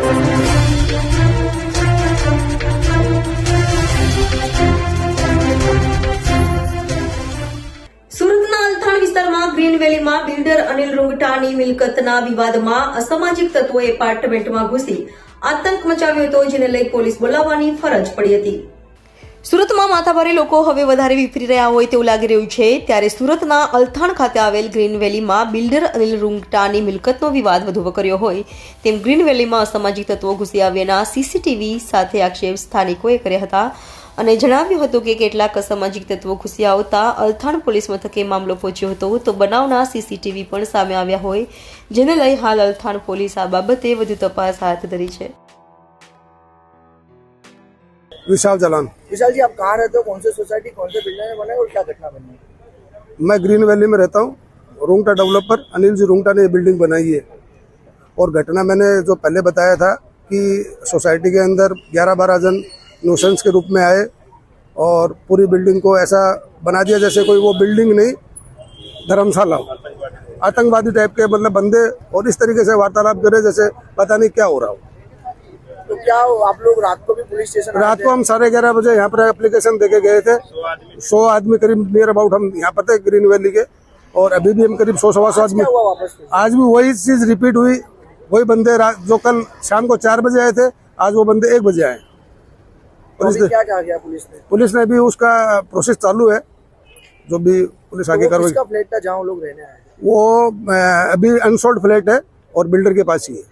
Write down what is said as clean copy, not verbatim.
સુરતના અલથાણ વિસ્તારમાં green વેલીમાં builder Anil રૂંગટાની મિલકતના વિવાદમાં અસામાજિક તત્વોએ એપાર્ટમેન્ટમાં ઘૂસી આતંક મચાવ્યો હતો, જેને લઈ પોલીસ બોલાવવાની ફરજ પડી હતી. સુરતમાં માથાભારે લોકો હવે વધારે વિફરી રહ્યા હોય તેવું લાગી રહ્યું છે. ત્યારે સુરતના અલથાણ ખાતે આવેલ ગ્રીન વેલીમાં બિલ્ડર અનિલ રૂંગટાની મિલકતનો વિવાદ વધુ વકર્યો હોય તેમ ગ્રીન વેલીમાં અસામાજિક તત્વો ઘૂસી આવ્યાના સીસીટીવી સાથે આક્ષેપ સ્થાનિકોએ કર્યા હતા અને જણાવ્યું હતું કે કેટલાક અસામાજિક તત્વો ઘૂસી આવતા અલથાણ પોલીસ મથકે મામલો પહોંચ્યો હતો, તો બનાવના સીસીટીવી પણ સામે આવ્યા હોય, જેને લઈ હાલ અલથાણ પોલીસ આ બાબતે વધુ તપાસ હાથ ધરી છે. विशाल जलान। विशाल जी, आप कहाँ रहते हो, कौन से सोसाइटी, कौन से बिल्डिंग में बने और क्या घटना बनी है? मैं ग्रीन वैली में रहता हूँ। रूंगटा डेवलपर अनिल जी रूंगटा ने ये बिल्डिंग बनाई है और घटना मैंने जो पहले बताया था कि सोसाइटी के अंदर 11-12 जन न्यूसेंस के रूप में आए और पूरी बिल्डिंग को ऐसा बना दिया जैसे कोई वो बिल्डिंग नहीं धर्मशाला हो, आतंकवादी टाइप के मतलब बंदे, और इस तरीके से वार्तालाप करे जैसे पता नहीं क्या हो रहा हो। तो क्या आप लोग रात को भी पुलिस स्टेशन? रात को हम 11:30 बजे यहाँ पर एप्लीकेशन देके गए थे। 100 आदमी करीब नियर अबाउट हम यहाँ पर थे ग्रीन वैली के, और अभी भी हम करीब 100-125 आदमी। क्या हुआ वापस? आज भी वही चीज रिपीट हुई, वही बंदे जो कल शाम को 4 बजे आए थे, आज वो बंदे 1 बजे आए। तो क्या कहा गया पुलिस ने? पुलिस ने भी उसका प्रोसेस चालू है, जो भी पुलिस आगे कार्रवाई। किसका फ्लैट था जहाँ लोग रहने आए? वो अभी अनसोल्ड फ्लैट है और बिल्डर के पास ही है।